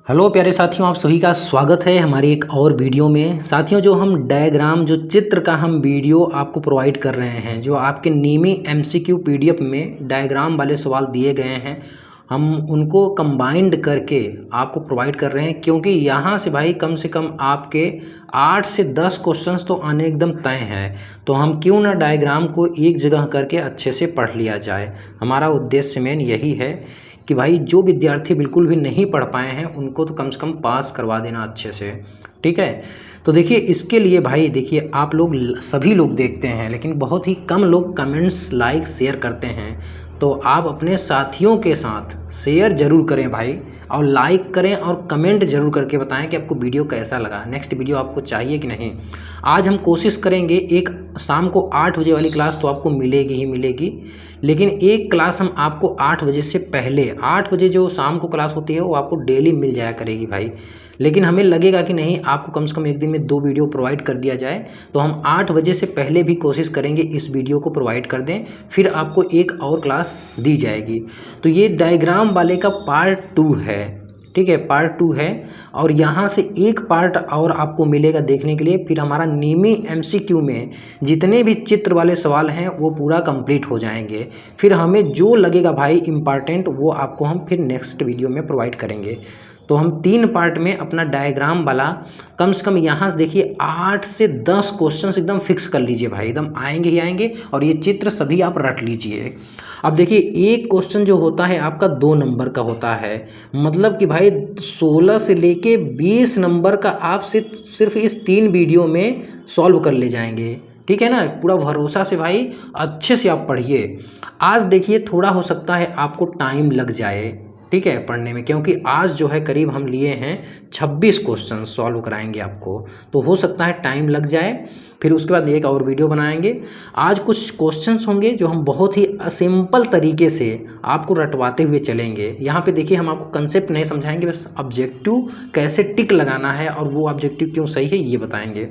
Hello प्यारे साथियों, आप सभी का स्वागत है हमारी एक और वीडियो में। साथियों, जो हम डायग्राम जो चित्र का हम वीडियो आपको प्रोवाइड कर रहे हैं, जो आपके नीमी एमसीक्यू पीडीएफ में डायग्राम वाले सवाल दिए गए हैं, हम उनको कंबाइंड करके आपको प्रोवाइड कर रहे हैं, क्योंकि यहाँ से भाई कम से कम आपके 8 से 10 क्वेश्चंस तो आने एकदम तय हैं। तो हम क्यों ना डायग्राम को एक जगह करके अच्छे से पढ़ लिया जाए। हमारा उद्देश्य मेन यही है कि भाई जो विद्यार्थी बिल्कुल भी नहीं पढ़ पाए हैं उनको तो कम से कम पास करवा देना अच्छे से, ठीक है। तो देखिए, इसके लिए भाई देखिए, आप लोग सभी लोग देखते हैं लेकिन बहुत ही कम लोग कमेंट्स लाइक शेयर करते हैं। तो आप अपने साथियों के साथ शेयर ज़रूर करें भाई, और लाइक करें और कमेंट ज़रूर करके बताएं कि आपको वीडियो कैसा लगा, नेक्स्ट वीडियो आपको चाहिए कि नहीं। आज हम कोशिश करेंगे, एक शाम को 8 बजे वाली क्लास तो आपको मिलेगी ही मिलेगी, लेकिन एक क्लास हम आपको 8 बजे से पहले, 8 बजे जो शाम को क्लास होती है वो आपको डेली मिल जाया करेगी भाई। लेकिन हमें लगेगा कि नहीं, आपको कम से कम एक दिन में 2 वीडियो प्रोवाइड कर दिया जाए, तो हम 8 बजे से पहले भी कोशिश करेंगे इस वीडियो को प्रोवाइड कर दें, फिर आपको एक और क्लास दी जाएगी। तो ये डायग्राम वाले का पार्ट 2 है, ठीक है, पार्ट 2 है। और यहाँ से एक पार्ट और आपको मिलेगा देखने के लिए। फिर हमारा नीमी एमसीक्यू में जितने भी चित्र वाले सवाल हैं वो पूरा कंप्लीट हो जाएंगे। फिर हमें जो लगेगा भाई इम्पॉर्टेंट, वो आपको हम फिर नेक्स्ट वीडियो में प्रोवाइड करेंगे। तो हम 3 पार्ट में अपना डायग्राम वाला कम से कम यहाँ से देखिए 8 से 10 क्वेश्चंस एकदम फिक्स कर लीजिए भाई, एकदम आएंगे ही आएंगे। और ये चित्र सभी आप रट लीजिए। अब देखिए, एक क्वेश्चन जो होता है आपका 2 नंबर का होता है, मतलब कि भाई 16 से लेके 20 नंबर का आप सिर्फ इस 3 वीडियो में सॉल्व कर ले जाएंगे, ठीक है ना। पूरा भरोसा से भाई अच्छे से आप पढ़िए। आज देखिए थोड़ा हो सकता है आपको टाइम लग जाए, ठीक है, पढ़ने में, क्योंकि आज जो है करीब हम लिए हैं 26 क्वेश्चन सॉल्व कराएंगे आपको, तो हो सकता है टाइम लग जाए। फिर उसके बाद एक और वीडियो बनाएंगे। आज कुछ क्वेश्चंस होंगे जो हम बहुत ही सिंपल तरीके से आपको रटवाते हुए चलेंगे। यहाँ पे देखिए, हम आपको कंसेप्ट नहीं समझाएंगे, बस ऑब्जेक्टिव कैसे टिक लगाना है और वो ऑब्जेक्टिव क्यों सही है ये बताएंगे।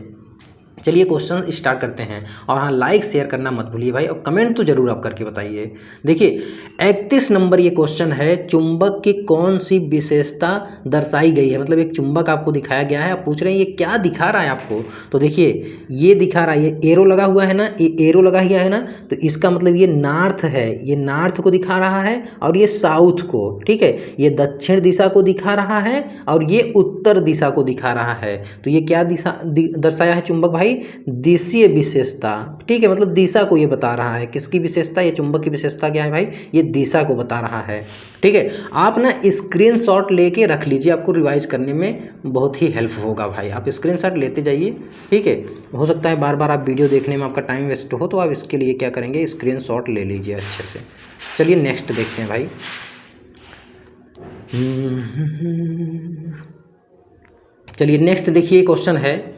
चलिए क्वेश्चन स्टार्ट करते हैं। और हाँ, लाइक शेयर करना मत भूलिए भाई, और कमेंट तो जरूर आप करके बताइए। देखिए 31 नंबर ये क्वेश्चन है, चुंबक की कौन सी विशेषता दर्शाई गई है। मतलब एक चुंबक आपको दिखाया गया है, आप पूछ रहे हैं ये क्या दिखा रहा है आपको। तो देखिए ये दिखा रहा है, ये एरो लगा हुआ है ना, ये एरो लगा गया है ना, तो इसका मतलब ये नॉर्थ है, ये नॉर्थ को दिखा रहा है, और ये साउथ को, ठीक है, ये दक्षिण दिशा को दिखा रहा है, और ये उत्तर दिशा को दिखा रहा है। तो ये क्या दिशा दर्शाया है चुंबक भाई, दिशीय विशेषता, ठीक है, मतलब दिशा को ये बता रहा है। किसकी विशेषता, ये चुंबक की विशेषता क्या है भाई, ये दिशा को बता रहा है, ठीक है। आप ना स्क्रीनशॉट लेके रख लीजिए, आपको रिवाइज करने में बहुत ही हेल्प होगा भाई। आप स्क्रीनशॉट लेते जाइए, ठीक है। हो सकता है बार बार आप वीडियो देखने में आपका टाइम वेस्ट हो, तो आप इसके लिए क्या करेंगे, स्क्रीनशॉट ले लीजिए अच्छे से। चलिए नेक्स्ट देखते हैं भाई। चलिए नेक्स्ट देखिए, क्वेश्चन है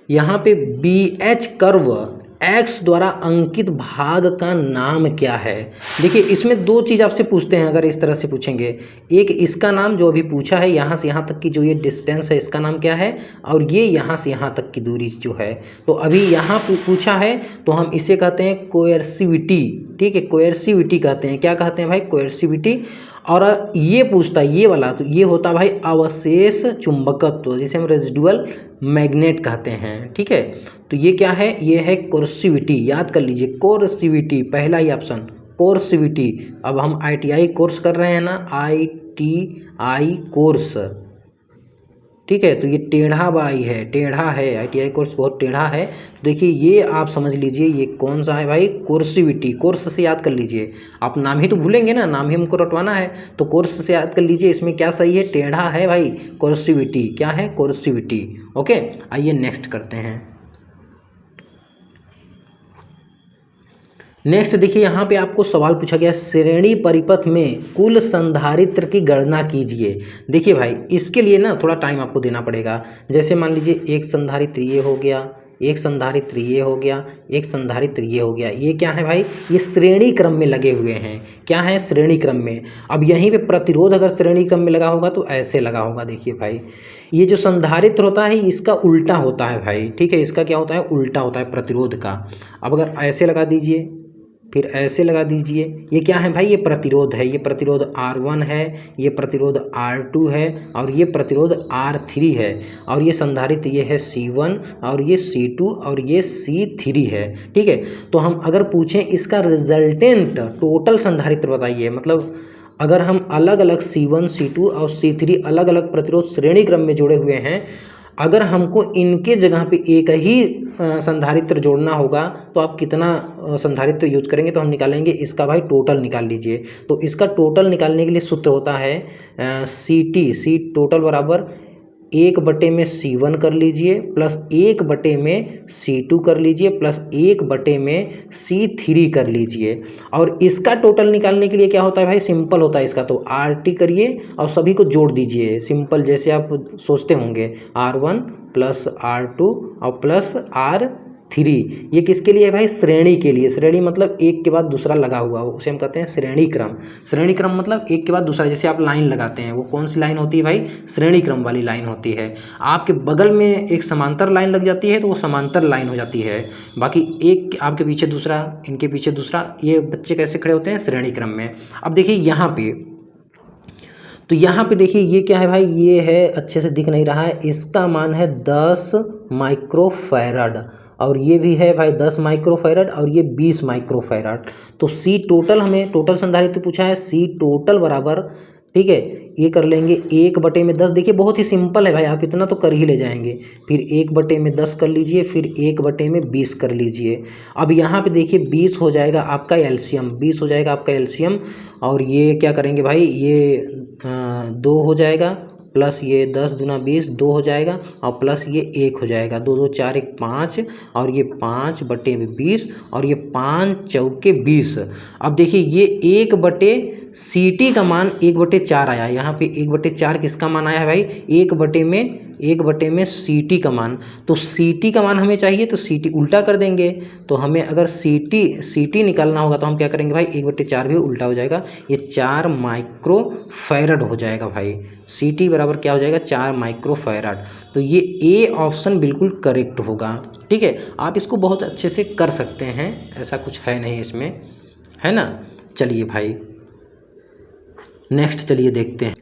यहाँ पे BH कर्व X द्वारा अंकित भाग का नाम क्या है। देखिए इसमें 2 चीज़ आपसे पूछते हैं, अगर इस तरह से पूछेंगे। एक इसका नाम जो अभी पूछा है, यहाँ से यहाँ तक की जो ये डिस्टेंस है, इसका नाम क्या है, और ये यहाँ से यहाँ तक की दूरी जो है। तो अभी यहाँ पूछा है तो हम इसे कहते हैं कोएर्सिविटी, ठीक है, कोएर्सिविटी कहते हैं। क्या कहते हैं भाई, कोएर्सिविटी। और ये पूछता है ये वाला, तो ये होता है भाई अवशेष चुंबकत्व, जिसे हम रेजिडुअल मैग्नेट कहते हैं, ठीक है। तो ये क्या है, ये है कोर्सिविटी, याद कर लीजिए, कोर्सिविटी, पहला ही ऑप्शन कोर्सिविटी। अब हम ITI कोर्स कर रहे हैं ना, ITI कोर्स, ठीक है। तो ये टेढ़ा बाई है, टेढ़ा है, ITI कोर्स बहुत टेढ़ा है। तो देखिए ये आप समझ लीजिए ये कौन सा है भाई, कोर्सिविटी। कोर्स से याद कर लीजिए, आप नाम ही तो भूलेंगे ना, नाम ही हमको रटवाना है, तो कोर्स से याद कर लीजिए। इसमें क्या सही है, टेढ़ा है भाई, कोर्सिविटी। क्या है, कोर्सिविटी। ओके, आइए नेक्स्ट करते हैं। नेक्स्ट देखिए, यहाँ पे आपको सवाल पूछा गया, श्रेणी परिपथ में कुल संधारित्र की गणना कीजिए। देखिए भाई, इसके लिए ना थोड़ा टाइम आपको देना पड़ेगा। जैसे मान लीजिए एक संधारित्र ये हो गया, एक संधारित्र ये हो गया, एक संधारित्र ये हो गया। ये क्या है भाई, ये श्रेणी क्रम में लगे हुए हैं। क्या है, श्रेणी क्रम में। अब यहीं पे प्रतिरोध अगर श्रेणी क्रम में लगा होगा तो ऐसे लगा होगा। देखिए भाई, ये जो संधारित्र होता है इसका उल्टा होता है भाई, ठीक है, इसका क्या होता है, उल्टा होता है प्रतिरोध का। अब अगर ऐसे लगा दीजिए, फिर ऐसे लगा दीजिए। ये क्या है भाई, ये प्रतिरोध है, ये प्रतिरोध R1 है, ये प्रतिरोध R2 है और ये प्रतिरोध R3 है और ये संधारित्र ये है C1 और ये C2 और ये C3 है। ठीक है, तो हम अगर पूछें इसका रिजल्टेंट टोटल संधारित्र बताइए, मतलब अगर हम अलग अलग C1 C2 और C3 अलग अलग प्रतिरोध श्रेणी क्रम में जोड़े हुए हैं, अगर हमको इनके जगह पे एक ही संधारित्र जोड़ना होगा तो आप कितना संधारित्र यूज करेंगे, तो हम निकालेंगे इसका भाई टोटल निकाल लीजिए। तो इसका टोटल निकालने के लिए सूत्र होता है सी टोटल बराबर 1/C1 कर लीजिए प्लस 1/C2 कर लीजिए प्लस 1/C3 कर लीजिए। और इसका टोटल निकालने के लिए क्या होता है भाई, सिंपल होता है इसका, तो RT करिए और सभी को जोड़ दीजिए सिंपल, जैसे आप सोचते होंगे R1 प्लस R2 और प्लस R3। ये किसके लिए है भाई, श्रेणी के लिए। श्रेणी मतलब एक के बाद दूसरा लगा हुआ हो, उसे हम कहते हैं श्रेणी क्रम। श्रेणी क्रम मतलब एक के बाद दूसरा, जैसे आप लाइन लगाते हैं, वो कौन सी लाइन होती है भाई, श्रेणी क्रम वाली लाइन होती है। आपके बगल में एक समांतर लाइन लग जाती है तो वो समांतर लाइन हो जाती है, बाकी एक आपके पीछे दूसरा, इनके पीछे दूसरा, ये बच्चे कैसे खड़े होते हैं, श्रेणी क्रम में। अब देखिए यहाँ पे, तो यहाँ पे देखिए ये क्या है भाई, ये है, अच्छे से दिख नहीं रहा है, इसका मान है 10 माइक्रोफैरड और ये भी है भाई 10 माइक्रोफैरड और ये 20 माइक्रोफैरड। तो C टोटल, हमें टोटल संधारित्र पूछा है, C टोटल बराबर, ठीक है, ये कर लेंगे 1/10। देखिए बहुत ही सिंपल है भाई, आप इतना तो कर ही ले जाएंगे। फिर 1/10 कर लीजिए, फिर 1/20 कर लीजिए। अब यहाँ पे देखिए 20 हो जाएगा आपका एलसीएम, 20 हो जाएगा आपका एलसीएम। और ये क्या करेंगे भाई, ये 2 हो जाएगा प्लस ये 10 दूना 20, 2 हो जाएगा और प्लस ये 1 हो जाएगा, 2 2 4 1 5 और ये 5/20 और ये 5 चौके 20। अब देखिए ये 1/CT का मान 1/4 आया, यहाँ पे 1/4 किसका मान आया है भाई, 1/में CT का मान। तो CT का मान हमें चाहिए तो CT उल्टा कर देंगे। तो हमें अगर CT निकालना होगा तो हम क्या करेंगे भाई, 1/4 भी उल्टा हो जाएगा, ये 4 माइक्रोफैरड हो जाएगा भाई। CT बराबर क्या हो जाएगा, 4 माइक्रोफैरड। तो ये A ऑप्शन बिल्कुल करेक्ट होगा। ठीक है, आप इसको बहुत अच्छे से कर सकते हैं, ऐसा कुछ है नहीं इसमें, है ना। चलिए भाई नेक्स्ट चलिए देखते हैं।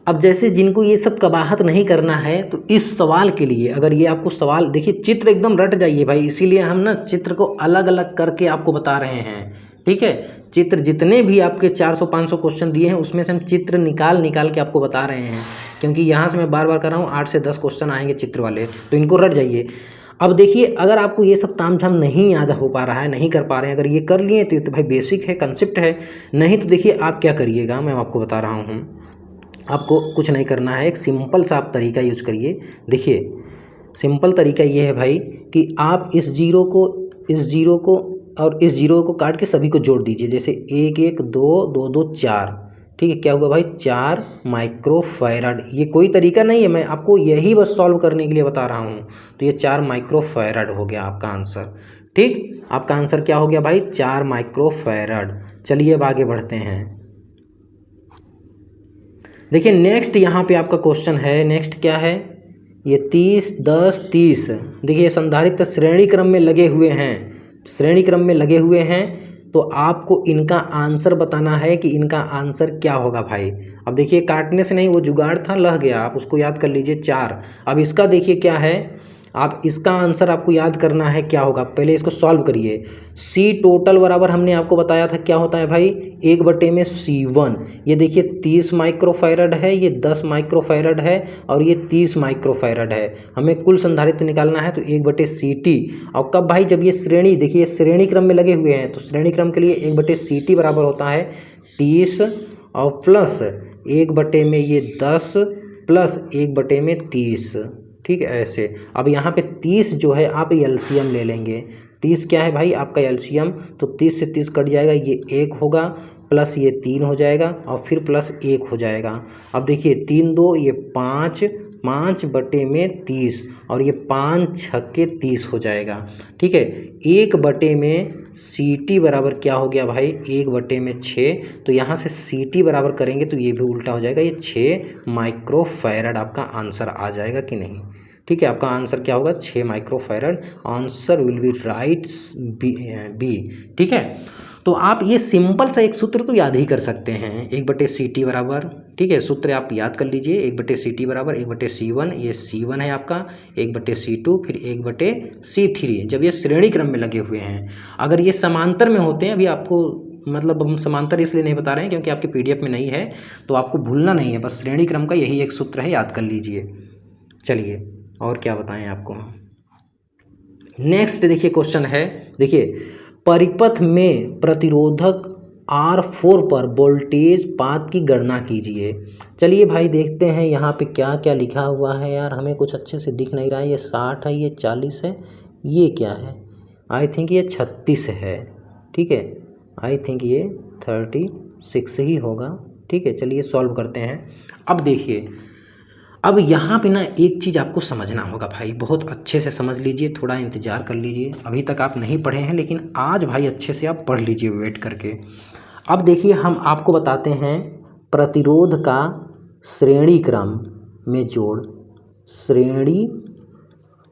अब जैसे जिनको ये सब कबाहत नहीं करना है तो इस सवाल के लिए, अगर ये आपको सवाल, देखिए चित्र एकदम रट जाइए भाई, इसीलिए हम ना चित्र को अलग अलग करके आपको बता रहे हैं। ठीक है, चित्र जितने भी आपके 400-500 क्वेश्चन दिए हैं उसमें से हम चित्र निकाल के आपको बता रहे हैं, क्योंकि यहाँ से मैं बार बार कर रहा हूँ 8 से 10 क्वेश्चन आएंगे चित्र वाले, तो इनको रट जाइए। अब देखिए अगर आपको ये सब तामझाम नहीं याद हो पा रहा है, नहीं कर पा रहे हैं, अगर ये कर लिए तो ये तो भाई बेसिक है, कंसेप्ट है। नहीं तो देखिए आप क्या करिएगा, मैं आपको बता रहा हूँ, आपको कुछ नहीं करना है, एक सिंपल सा आप तरीका यूज करिए। देखिए सिंपल तरीका ये है भाई कि आप इस जीरो को और इस जीरो को काट के सभी को जोड़ दीजिए, जैसे 1 1 2 2 2 4। ठीक है, क्या हुआ भाई, 4 माइक्रोफैरड। ये कोई तरीका नहीं है, मैं आपको यही बस सॉल्व करने के लिए बता रहा हूँ। तो ये 4 माइक्रोफैरड हो गया आपका आंसर। ठीक, आपका आंसर क्या हो गया भाई, 4 माइक्रोफैरड। चलिए अब आगे बढ़ते हैं। देखिए नेक्स्ट यहाँ पे आपका क्वेश्चन है, नेक्स्ट क्या है, ये 30 10 30। देखिए संधारित्र श्रेणी क्रम में लगे हुए हैं, श्रेणी क्रम में लगे हुए हैं, तो आपको इनका आंसर बताना है कि इनका आंसर क्या होगा भाई। अब देखिए काटने से नहीं, वो जुगाड़ था, लह गया, आप उसको याद कर लीजिए 4। अब इसका देखिए क्या है, आप इसका आंसर आपको याद करना है क्या होगा, पहले इसको सॉल्व करिए। C टोटल बराबर हमने आपको बताया था क्या होता है भाई, 1/C1। ये देखिए 30 माइक्रोफैरड है, ये 10 माइक्रोफैरड है और ये 30 माइक्रोफैरड है। हमें कुल संधारित्र निकालना है तो 1/CT। और कब भाई, जब ये श्रेणी, देखिए श्रेणी क्रम में लगे हुए हैं, तो श्रेणी क्रम के लिए 1/CT बराबर होता है 30 और प्लस 1/में ये 10 प्लस 1/में 30। ठीक है, ऐसे। अब यहाँ पे 30 जो है आप एलसीएम ले लेंगे। 30 क्या है भाई आपका एलसीएम, तो 30 से 30 कट जाएगा, ये 1 होगा प्लस ये 3 हो जाएगा और फिर प्लस 1 हो जाएगा। अब देखिए 3 2 ये 5, 5/30 और ये 5 6 30 हो जाएगा। ठीक है, 1/में CT बराबर क्या हो गया भाई, 1/में 6। तो यहाँ से CT बराबर करेंगे तो ये भी उल्टा हो जाएगा, ये 6 माइक्रोफैरड आपका आंसर आ जाएगा कि नहीं। ठीक है, आपका आंसर क्या होगा, 6 microfarad. Answer will be right B. ठीक है, तो आप ये सिंपल सा एक सूत्र तो याद ही कर सकते हैं, 1/CT बराबर, ठीक है, सूत्र आप याद कर लीजिए, 1/CT बराबर 1/C1, ये C1 है आपका, 1/C2 फिर 1/C3, जब ये श्रेणी क्रम में लगे हुए हैं। अगर ये समांतर में होते हैं, अभी आपको मतलब हम समांतर इसलिए नहीं बता रहे हैं क्योंकि आपके PDF में नहीं है, तो आपको भूलना नहीं है, बस श्रेणी क्रम का यही एक सूत्र है, याद कर लीजिए। चलिए और क्या बताएं आपको। नेक्स्ट देखिए क्वेश्चन है, देखिए परिपथ में प्रतिरोधक R4 पर वोल्टेज पात की गणना कीजिए। चलिए भाई देखते हैं यहाँ पे क्या क्या लिखा हुआ है यार, हमें कुछ अच्छे से दिख नहीं रहा है। ये 60 है, ये 40 है, ये क्या है, आई थिंक ये 36 है, ठीक है, आई थिंक ये 36 ही होगा, ठीक है। चलिए सॉल्व करते हैं। अब देखिए, अब यहाँ पे ना एक चीज़ आपको समझना होगा भाई, बहुत अच्छे से समझ लीजिए, थोड़ा इंतज़ार कर लीजिए। अभी तक आप नहीं पढ़े हैं लेकिन आज भाई अच्छे से आप पढ़ लीजिए वेट करके। अब देखिए हम आपको बताते हैं प्रतिरोध का श्रेणी क्रम में जोड़, श्रेणी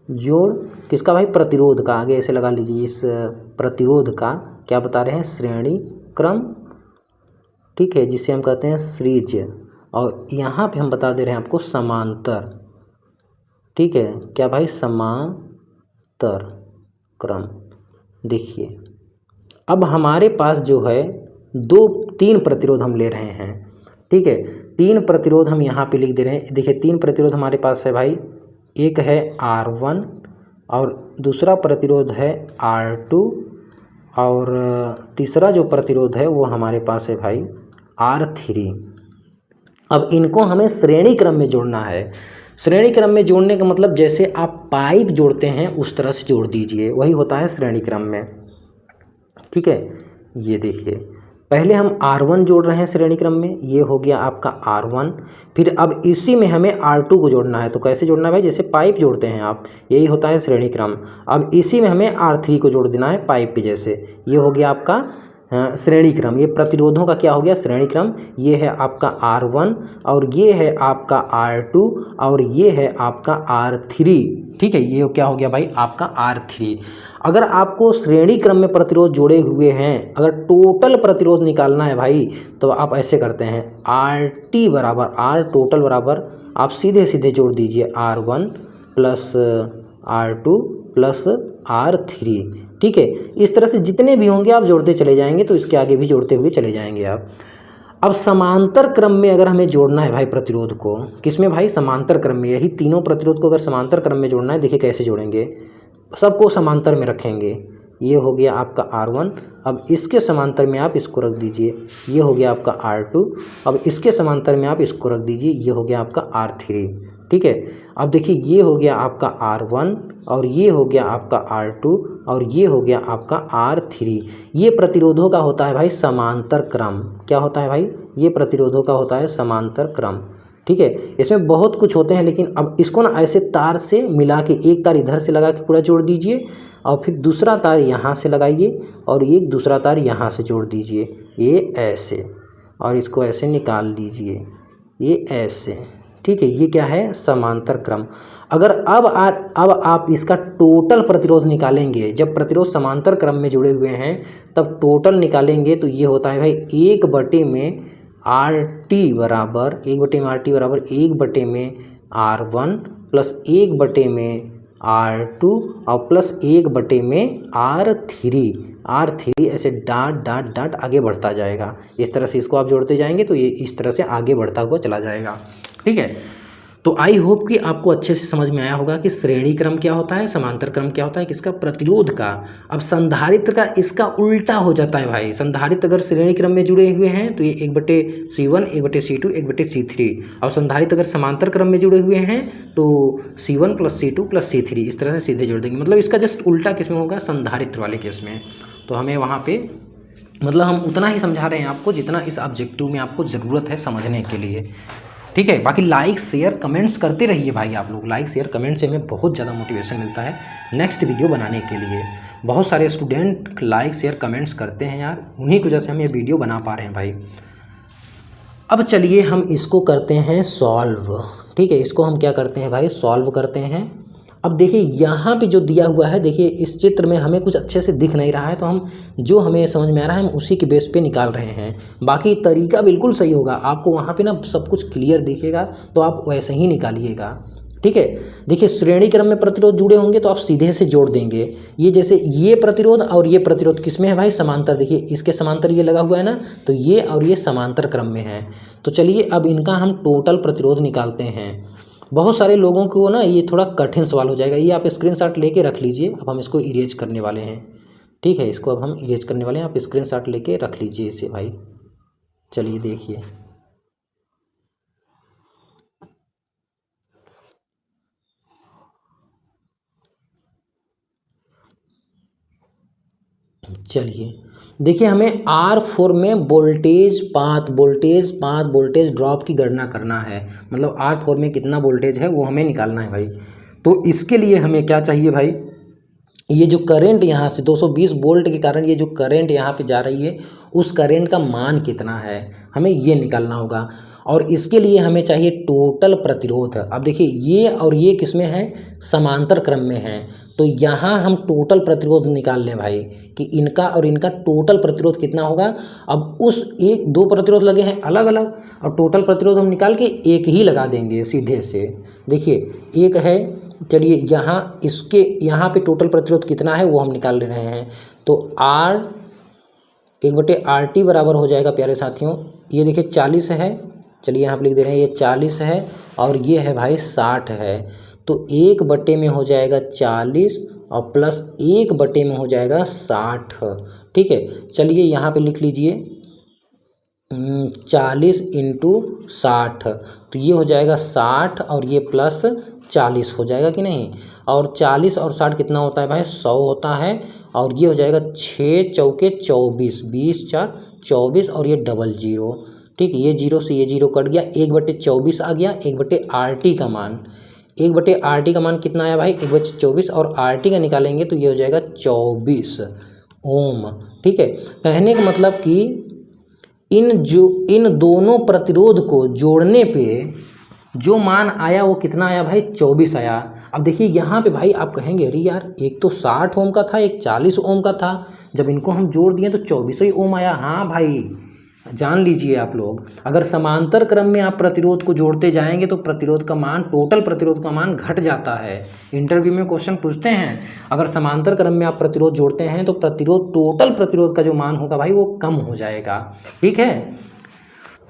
जोड़ किसका भाई, प्रतिरोध का, आगे ऐसे लगा लीजिए, इस प्रतिरोध का क्या बता रहे हैं, श्रेणी क्रम, ठीक है, जिसे हम कहते हैं सीरीज, और यहाँ पे हम बता दे रहे हैं आपको समांतर, ठीक है, क्या भाई, समांतर क्रम। देखिए अब हमारे पास जो है 3 प्रतिरोध हम ले रहे हैं, ठीक है, 3 प्रतिरोध हम यहाँ पे लिख दे रहे हैं। देखिए 3 प्रतिरोध हमारे पास है भाई, एक है R1 और दूसरा प्रतिरोध है R2 और तीसरा जो प्रतिरोध है वो हमारे पास है भाई R3। अब इनको हमें श्रेणी क्रम में जोड़ना है। श्रेणी क्रम में जोड़ने का मतलब जैसे आप पाइप जोड़ते हैं उस तरह से जोड़ दीजिए, वही होता है श्रेणी क्रम में, ठीक है। ये देखिए पहले हम R1 जोड़ रहे हैं श्रेणी क्रम में, ये हो गया आपका R1, फिर अब इसी में हमें R2 को जोड़ना है। तो कैसे जोड़ना है भाई, जैसे पाइप जोड़ते हैं आप, यही होता है श्रेणी क्रम। अब इसी में हमें R3 को जोड़ देना है पाइप के जैसे, ये हो गया आपका श्रेणी क्रम। ये प्रतिरोधों का क्या हो गया, श्रेणी क्रम। ये है आपका R1 और ये है आपका R2 और ये है आपका R3, ठीक है, ये क्या हो गया भाई आपका R3। अगर आपको श्रेणी क्रम में प्रतिरोध जोड़े हुए हैं, अगर टोटल प्रतिरोध निकालना है भाई, तो आप ऐसे करते हैं, RT बराबर R टोटल बराबर आप सीधे सीधे जोड़ दीजिए R1 plus R2 plus R3, ठीक है। इस तरह से जितने भी होंगे आप जोड़ते चले जाएंगे, तो इसके आगे भी जोड़ते हुए चले जाएंगे आप। अब समांतर क्रम में अगर हमें जोड़ना है भाई प्रतिरोध को, किसमें भाई, समांतर क्रम में, यही तीनों प्रतिरोध को अगर समांतर क्रम में जोड़ना है, देखिए कैसे जोड़ेंगे, सबको समांतर में रखेंगे। ये हो गया आपका R1, अब इसके समांतर में आप इसको रख दीजिए, ये हो गया आपका R2, अब इसके समांतर में आप इसको रख दीजिए, ये हो गया आपका R3, ठीक है। अब देखिए ये हो गया आपका R1 और ये हो गया आपका R2 और ये हो गया आपका R3। ये प्रतिरोधों का होता है भाई समांतर क्रम। क्या होता है भाई, ये प्रतिरोधों का होता है समांतर क्रम, ठीक है। इसमें बहुत कुछ होते हैं, लेकिन अब इसको ना ऐसे तार से मिला के, एक तार इधर से लगा के पूरा जोड़ दीजिए और फिर दूसरा तार यहाँ से लगाइए और एक दूसरा तार यहाँ से जोड़ दीजिए, ये ऐसे, और इसको ऐसे निकाल दीजिए, ये ऐसे, ठीक है। ये क्या है, समांतर क्रम। अगर अब आप इसका टोटल प्रतिरोध निकालेंगे, जब प्रतिरोध समांतर क्रम में जुड़े हुए हैं तब टोटल निकालेंगे, तो ये होता है भाई 1/में RT बराबर 1/में R1 प्लस 1/में R2 और प्लस 1/में R3 ऐसे डाट डाट डाट आगे बढ़ता जाएगा। इस तरह से इसको आप जोड़ते जाएंगे तो ये इस तरह से आगे बढ़ता हुआ चला जाएगा, ठीक है। तो आई होप कि आपको अच्छे से समझ में आया होगा कि श्रेणी क्रम क्या होता है, समांतर क्रम क्या होता है, किसका, प्रतिरोध का। अब संधारित्र का इसका उल्टा हो जाता है भाई। संधारित्र अगर श्रेणी क्रम में जुड़े हुए हैं तो ये 1/C1 1/C2 1/C3, और संधारित्र अगर समांतर क्रम में जुड़े हुए हैं तो C1 plus C2 plus C3, इस तरह से सीधे जोड़ देंगे। मतलब इसका जस्ट उल्टा किस में होगा, संधारित्र वाले केस में। तो हमें वहाँ पे मतलब हम उतना ही समझा रहे हैं आपको जितना इस ऑब्जेक्टिव में आपको ज़रूरत है समझने के लिए, ठीक है। बाकी लाइक शेयर कमेंट्स करते रहिए भाई, आप लोग लाइक शेयर कमेंट से हमें बहुत ज़्यादा मोटिवेशन मिलता है नेक्स्ट वीडियो बनाने के लिए। बहुत सारे स्टूडेंट लाइक शेयर कमेंट्स करते हैं यार, उन्हीं की वजह से हम ये वीडियो बना पा रहे हैं भाई। अब चलिए हम इसको करते हैं सॉल्व, ठीक है। इसको हम क्या करते हैं भाई, सॉल्व करते हैं। अब देखिए यहाँ पे जो दिया हुआ है, देखिए इस चित्र में हमें कुछ अच्छे से दिख नहीं रहा है, तो हम जो हमें समझ में आ रहा है हम उसी के बेस पे निकाल रहे हैं। बाकी तरीका बिल्कुल सही होगा, आपको वहाँ पे ना सब कुछ क्लियर दिखेगा, तो आप वैसे ही निकालिएगा। ठीक है, देखिए श्रेणी क्रम में प्रतिरोध जुड़े होंगे तो आप सीधे से जोड़ देंगे। ये जैसे ये प्रतिरोध और ये प्रतिरोध किस में है भाई, समांतर। देखिए इसके समांतर ये लगा हुआ है ना, तो ये और ये समांतर क्रम में है। तो चलिए अब इनका हम टोटल प्रतिरोध निकालते हैं। बहुत सारे लोगों को ना ये थोड़ा कठिन सवाल हो जाएगा, ये आप स्क्रीनशॉट लेके रख लीजिए। अब हम इसको इरेज करने वाले हैं। ठीक है, इसको अब हम इरेज करने वाले हैं, आप स्क्रीनशॉट लेके रख लीजिए इसे भाई। चलिए देखिए, चलिए देखिए हमें R4 में वोल्टेज पाथ वोल्टेज ड्रॉप की गणना करना है। मतलब R4 में कितना वोल्टेज है वो हमें निकालना है भाई। तो इसके लिए हमें क्या चाहिए भाई, ये जो करंट यहाँ से 220 वोल्ट के कारण ये जो करंट यहाँ पे जा रही है, उस करंट का मान कितना है हमें ये निकालना होगा। और इसके लिए हमें चाहिए टोटल प्रतिरोध। अब देखिए ये और ये किस में है, समांतर क्रम में है। तो यहाँ हम टोटल प्रतिरोध निकाल लें भाई कि इनका और इनका टोटल प्रतिरोध कितना होगा। अब उस एक दो प्रतिरोध लगे हैं अलग अलग, और टोटल प्रतिरोध हम निकाल के एक ही लगा देंगे सीधे से। देखिए एक है, चलिए यहाँ इसके यहाँ पे टोटल प्रतिरोध कितना है वो हम निकाल ले रहे हैं। तो R 1/RT बराबर हो जाएगा प्यारे साथियों, ये देखिए 40 है। चलिए यहाँ पे लिख दे रहे हैं, ये 40 है और ये है भाई 60 है। तो 1/में में हो जाएगा 40 और प्लस 1/में में हो जाएगा 60। ठीक है, चलिए यहाँ पे लिख लीजिए 40 × 60, तो ये हो जाएगा 60 और ये प्लस 40 हो जाएगा कि नहीं। और 40 और 60 कितना होता है भाई, 100 होता है। और ये हो जाएगा 6 चौके 24, 20 4 24 और ये 00। ठीक है, ये 0 से ये 0 कट गया, 1/24 आ गया। 1/RT का मान, 1/RT का मान कितना आया भाई, 1/24 और RT का निकालेंगे तो ये हो जाएगा 24 ओम। ठीक है, कहने का मतलब कि इन दोनों प्रतिरोध को जोड़ने पे जो मान आया वो कितना आया भाई, 24 आया। अब देखिए यहाँ पे भाई आप कहेंगे अरे यार एक तो 60 ओम का था, एक 40 ओम का था, जब इनको हम जोड़ दिए तो 24 ही ओम आया। हाँ भाई जान लीजिए आप लोग, अगर समांतर क्रम में आप प्रतिरोध को जोड़ते जाएंगे तो प्रतिरोध का मान, टोटल प्रतिरोध का मान घट जाता है। इंटरव्यू में क्वेश्चन पूछते हैं, अगर समांतर क्रम में आप प्रतिरोध जोड़ते हैं तो प्रतिरोध, टोटल प्रतिरोध का जो मान होगा भाई वो कम हो जाएगा। ठीक है,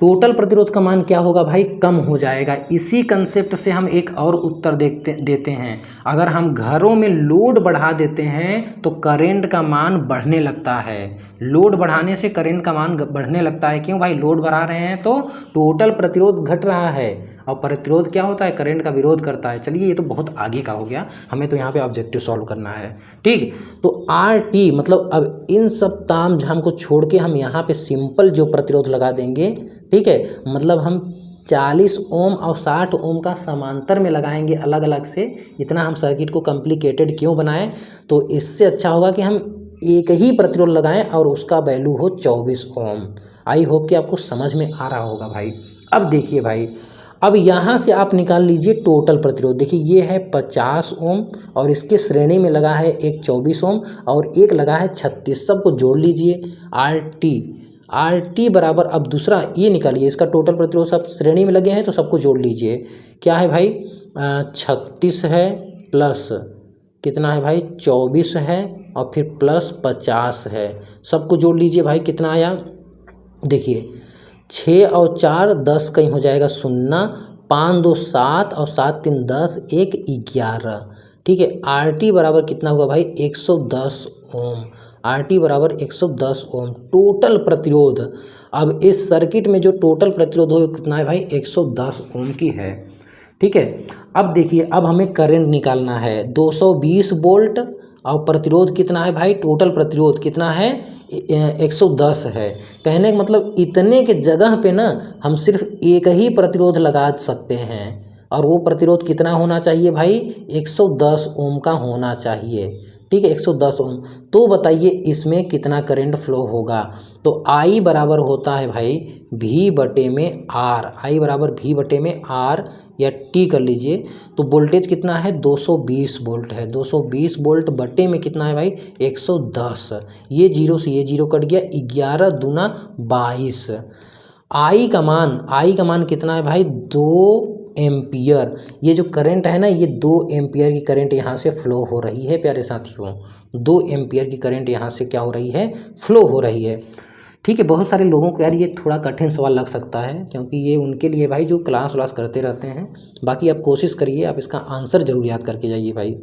टोटल प्रतिरोध का मान क्या होगा भाई, कम हो जाएगा। इसी कंसेप्ट से हम एक और उत्तर देते हैं, अगर हम घरों में लोड बढ़ा देते हैं तो करंट का मान बढ़ने लगता है। लोड बढ़ाने से करंट का मान बढ़ने लगता है। क्यों भाई, लोड बढ़ा रहे हैं तो टोटल प्रतिरोध घट रहा है, और प्रतिरोध क्या होता है, करंट का विरोध करता है। चलिए ये तो बहुत आगे का हो गया, हमें तो यहाँ पे ऑब्जेक्टिव सॉल्व करना है। ठीक, तो RT मतलब अब इन सब तामझाम को छोड़ के हम यहाँ पे सिंपल जो प्रतिरोध लगा देंगे। ठीक है, मतलब हम 40 ओम और 60 ओम का समांतर में लगाएंगे अलग अलग से। इतना हम सर्किट को कॉम्प्लिकेटेड क्यों बनाएं, तो इससे अच्छा होगा कि हम एक ही प्रतिरोध लगाएं और उसका वैल्यू हो 24 ओम। आई होप कि आपको समझ में आ रहा होगा भाई। अब देखिए भाई, अब यहाँ से आप निकाल लीजिए टोटल प्रतिरोध। देखिए ये है 50 ओम और इसके श्रेणी में लगा है एक 24 ओम और एक लगा है 36। सबको जोड़ लीजिए, RT बराबर, अब दूसरा ये निकालिए, इसका टोटल प्रतिरोध सब श्रेणी में लगे हैं तो सबको जोड़ लीजिए। क्या है भाई, 36 है, प्लस कितना है भाई, 24 है, और फिर प्लस 50 है। सबको जोड़ लीजिए भाई, कितना आया, देखिए 6 और 4 10, कहीं हो जाएगा 0, 5 2 7 और 7 3 10, 1 11। ठीक है, RT बराबर कितना हुआ भाई, 110 ओम। RT बराबर 110 ओम टोटल प्रतिरोध। अब इस सर्किट में जो टोटल प्रतिरोध हो कितना है भाई, 110 ओम की है। ठीक है, अब देखिए, अब हमें करंट निकालना है 220 वोल्ट, और प्रतिरोध कितना है भाई, टोटल प्रतिरोध कितना है, 110 है। कहने का मतलब इतने के जगह पे ना हम सिर्फ एक ही प्रतिरोध लगा सकते हैं, और वो प्रतिरोध कितना होना चाहिए भाई, 110 ओम का होना चाहिए। ठीक है, 110 ओम। तो बताइए इसमें कितना करंट फ्लो होगा। तो I बराबर होता है भाई V/R। I बराबर V/R, या टी कर लीजिए, तो वोल्टेज कितना है 220 वोल्ट है। 220 वोल्ट बटे में कितना है भाई 110। ये जीरो से ये जीरो कट गया, 11 दूना 22। आई का मान कितना है भाई 2 एम्पियर। ये जो करंट है ना, ये 2 एम्पियर की करंट यहाँ से फ्लो हो रही है प्यारे साथियों। 2 एम्पियर की करंट यहाँ से क्या हो रही है, फ्लो हो रही है। ठीक है, बहुत सारे लोगों को यार ये थोड़ा कठिन सवाल लग सकता है, क्योंकि ये उनके लिए भाई जो क्लास व्लास करते रहते हैं। बाकी आप कोशिश करिए, आप इसका आंसर ज़रूर याद करके जाइए भाई।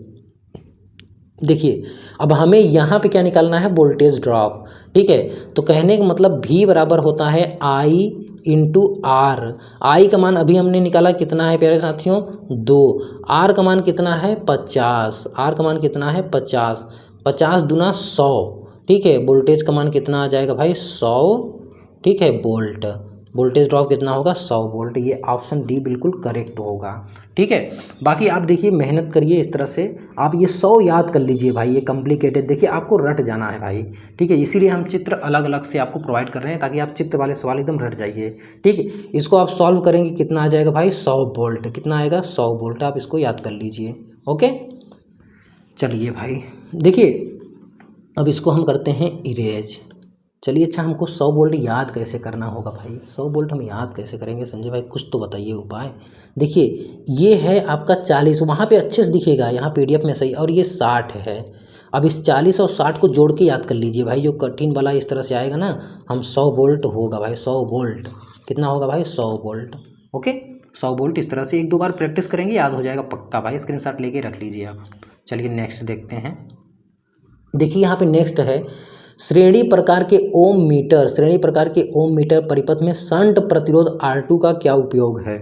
देखिए अब हमें यहाँ पे क्या निकालना है, वोल्टेज ड्रॉप। ठीक है, तो कहने का मतलब V बराबर होता है I इंटू आर। आई का मान अभी हमने निकाला कितना है प्यारे साथियों 2। आर का मान कितना है 50। आर का मान कितना है 50। 50 दूना 100। ठीक है, वोल्टेज का मान कितना आ जाएगा भाई 100। ठीक है, वोल्ट। वोल्टेज ड्रॉप कितना होगा 100 वोल्ट। ये ऑप्शन डी बिल्कुल करेक्ट होगा। ठीक है, बाकी आप देखिए मेहनत करिए इस तरह से, आप ये 100 याद कर लीजिए भाई। ये कॉम्प्लिकेटेड देखिए आपको रट जाना है भाई। ठीक है, इसीलिए हम चित्र अलग अलग से आपको प्रोवाइड कर रहे हैं, ताकि आप चित्र वाले सवाल एकदम रट जाइए। ठीक है, इसको आप सॉल्व करेंगे, कितना आ जाएगा भाई 100 वोल्ट। कितना आएगा 100 वोल्ट, आप इसको याद कर लीजिए। ओके, चलिए भाई देखिए अब इसको हम करते हैं इरेज। चलिए अच्छा, हमको 100 वोल्ट याद कैसे करना होगा भाई। 100 वोल्ट हम याद कैसे करेंगे संजय भाई, कुछ तो बताइए उपाय। देखिए ये है आपका 40, वहाँ पे अच्छे से दिखेगा, यहाँ पीडीएफ में सही, और ये 60 है। अब इस 40 और 60 को जोड़ के याद कर लीजिए भाई, जो कठिन वाला इस तरह से आएगा ना, हम 100 वोल्ट होगा भाई 100 वोल्ट। कितना होगा भाई 100 वोल्ट। ओके, 100 वोल्ट इस तरह से 1-2 बार प्रैक्टिस करेंगे, याद हो जाएगा पक्का भाई। स्क्रीनशॉट लेके रख लीजिए आप। चलिए नेक्स्ट देखते हैं। देखिए यहाँ पे नेक्स्ट है श्रेणी प्रकार के ओम मीटर। श्रेणी प्रकार के ओम मीटर परिपथ में शंट प्रतिरोध R2 का क्या उपयोग है।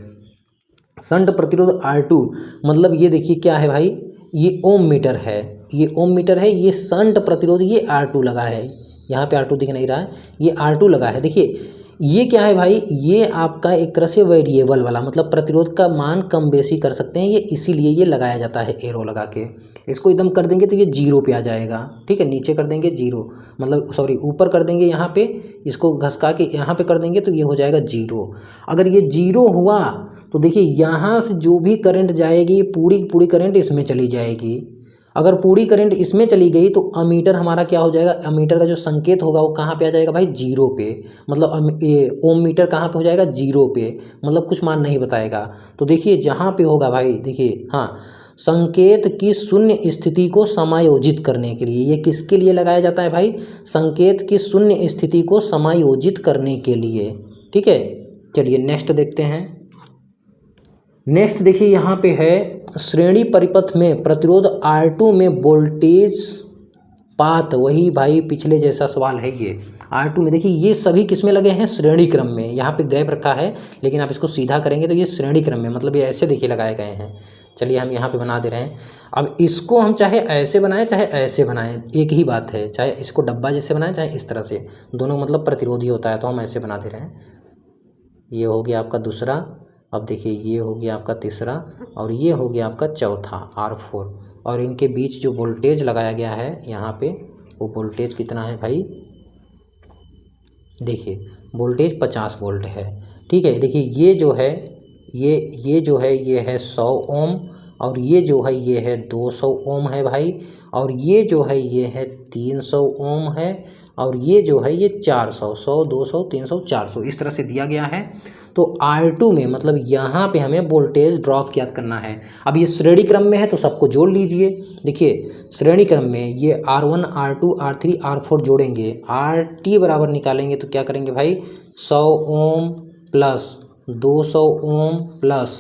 शंट प्रतिरोध R2 मतलब ये देखिए क्या है भाई, ये ओम मीटर है, ये ओम मीटर है, ये शंट प्रतिरोध ये R2 लगा है। यहाँ पे R2 दिख नहीं रहा है, ये R2 लगा है। देखिए ये क्या है भाई, ये आपका एक तरह से वेरिएबल वाला, मतलब प्रतिरोध का मान कम बेसी कर सकते हैं ये, इसीलिए ये लगाया जाता है एरो लगा के। इसको एकदम कर देंगे तो ये 0 पे आ जाएगा। ठीक है, नीचे कर देंगे 0, मतलब सॉरी ऊपर कर देंगे यहाँ पे, इसको घसका के यहाँ पे कर देंगे तो ये हो जाएगा 0। अगर ये 0 हुआ तो देखिए यहाँ से जो भी करंट जाएगी पूरी पूरी करंट इसमें चली जाएगी। अगर पूरी करंट इसमें चली गई तो अमीटर हमारा क्या हो जाएगा, अमीटर का जो संकेत होगा वो कहाँ पे आ जाएगा भाई 0 पे। मतलब ये ओम मीटर कहाँ पे हो जाएगा 0 पे, मतलब कुछ मान नहीं बताएगा। तो देखिए जहाँ पे होगा भाई, देखिए हाँ, संकेत की शून्य स्थिति को समायोजित करने के लिए, ये किसके लिए लगाया जाता है भाई, संकेत की शून्य स्थिति को समायोजित करने के लिए। ठीक है, चलिए नेक्स्ट देखते हैं। नेक्स्ट देखिए यहाँ पे है श्रेणी परिपथ में प्रतिरोध R2 में वोल्टेज पात, वही भाई पिछले जैसा सवाल है ये। R2 में देखिए ये सभी किस में लगे हैं, श्रेणी क्रम में। यहाँ पे गैप रखा है, लेकिन आप इसको सीधा करेंगे तो ये श्रेणी क्रम में, मतलब ये ऐसे देखिए लगाए गए हैं। चलिए हम यहाँ पे बना दे रहे हैं। अब इसको हम चाहे ऐसे बनाएं चाहे ऐसे बनाएं, एक ही बात है, चाहे इसको डब्बा जैसे बनाएं चाहे इस तरह से, दोनों मतलब प्रतिरोधी होता है, तो हम ऐसे बना दे रहे हैं। ये हो गया आपका दूसरा, अब देखिए ये हो गया आपका तीसरा, और ये हो गया आपका चौथा R4। और इनके बीच जो वोल्टेज लगाया गया है यहाँ पे, वो वोल्टेज कितना है भाई, देखिए वोल्टेज 50 वोल्ट है। ठीक है, देखिए ये जो है ये जो है ये है 100 ओम, और ये जो है ये है 200 ओम है भाई, और ये जो है ये है 300 ओम है, और ये जो है ये 400, 100 200 300 400 इस तरह से दिया गया है। तो R2 में मतलब यहाँ पे हमें वोल्टेज ड्रॉप याद करना है। अब ये श्रेणी क्रम में है तो सबको जोड़ लीजिए। देखिए श्रेणी क्रम में ये R1 R2 R3 R4 जोड़ेंगे, RT बराबर निकालेंगे तो क्या करेंगे भाई 100 ओम प्लस 200 ओम प्लस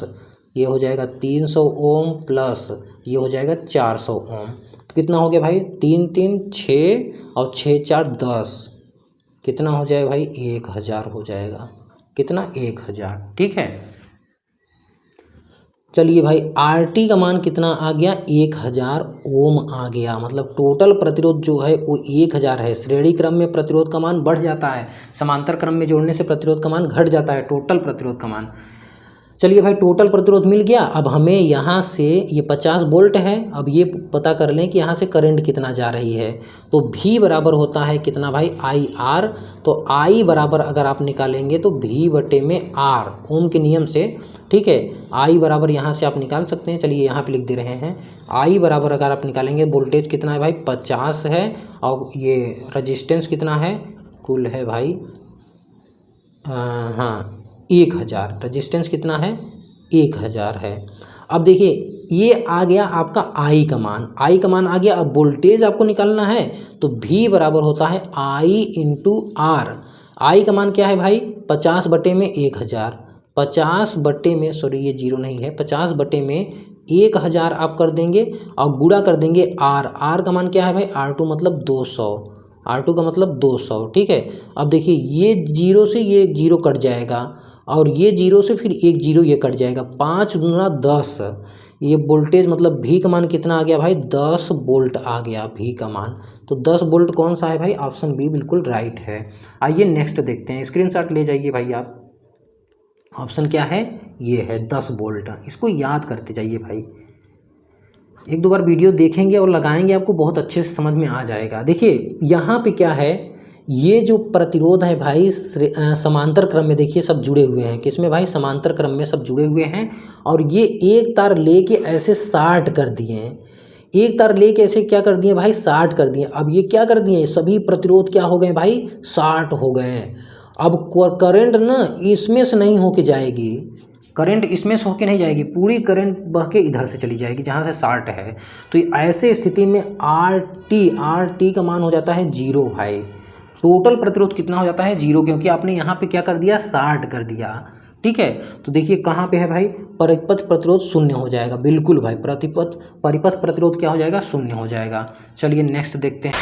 ये हो जाएगा 300 ओम प्लस ये हो जाएगा 400 ओम। कितना हो गया भाई 3 3 6 और 6 4 10, कितना हो जाएगा भाई 1000 हो जाएगा। कितना 1000। ठीक है, चलिए भाई RT का मान कितना आ गया 1000 ओम आ गया, मतलब टोटल प्रतिरोध जो है वो 1000 है। श्रेणी क्रम में प्रतिरोध का मान बढ़ जाता है, समांतर क्रम में जोड़ने से प्रतिरोध का मान घट जाता है, टोटल प्रतिरोध का मान। चलिए भाई टोटल प्रतिरोध मिल गया। अब हमें यहाँ से ये 50 वोल्ट है, अब ये पता कर लें कि यहाँ से करंट कितना जा रही है। तो V बराबर होता है कितना भाई IR। तो I बराबर अगर आप निकालेंगे तो V बटे में R ओम के नियम से, ठीक है। I बराबर यहाँ से आप निकाल सकते हैं, चलिए यहाँ पे लिख दे रहे हैं। I बराबर अगर आप निकालेंगे वोल्टेज कितना है भाई 50 है, और ये रजिस्टेंस कितना है कुल है भाई हाँ 1000, रजिस्टेंस कितना है 1000 है। अब देखिए ये आ गया आपका I का मान, I का मान आ गया। अब वोल्टेज आपको निकालना है तो V बराबर होता है I इंटू R। I का मान क्या है भाई 50 बटे में 1000, 50 बटे में सॉरी ये जीरो नहीं है, 50 बटे में 1000 आप कर देंगे और गुणा कर देंगे R। R का मान क्या है भाई R2 मतलब 200, R2 का मतलब 200, ठीक है। अब देखिए ये जीरो से ये जीरो कट जाएगा और ये जीरो से फिर एक जीरो ये कट जाएगा, 5 गुना 10। ये वोल्टेज मतलब V का मान कितना आ गया भाई 10 वोल्ट आ गया V का मान। तो 10 वोल्ट कौन सा है भाई ऑप्शन बी बिल्कुल राइट है। आइए नेक्स्ट देखते हैं, स्क्रीनशॉट ले जाइए भाई आप। ऑप्शन क्या है ये है 10 वोल्ट। इसको याद करते जाइए भाई, एक दो बार वीडियो देखेंगे और लगाएंगे आपको बहुत अच्छे से समझ में आ जाएगा। देखिए यहाँ पे क्या है, ये जो प्रतिरोध है भाई समांतर क्रम में देखिए सब जुड़े हुए हैं। किसमें भाई समांतर क्रम में सब जुड़े हुए हैं। और ये एक तार लेके ऐसे 60 कर दिए हैं, एक तार लेके ऐसे क्या कर दिए भाई 60 कर दिए। अब ये क्या कर दिए सभी प्रतिरोध क्या हो गए भाई 60 हो गए हैं। अब करंट ना इसमें से नहीं होके जाएगी, करंट इसमें से होके नहीं जाएगी, पूरी करंट बह के इधर से चली जाएगी जहाँ से 60 है। तो ऐसे स्थिति में RT का मान हो जाता है 0 भाई। टोटल प्रतिरोध कितना हो जाता है 0, क्योंकि आपने यहाँ पे क्या कर दिया 60 कर दिया, ठीक है। तो देखिए कहाँ पे है भाई परिपथ प्रतिरोध शून्य हो जाएगा, बिल्कुल भाई परिपथ प्रतिरोध क्या हो जाएगा शून्य हो जाएगा। चलिए नेक्स्ट देखते हैं।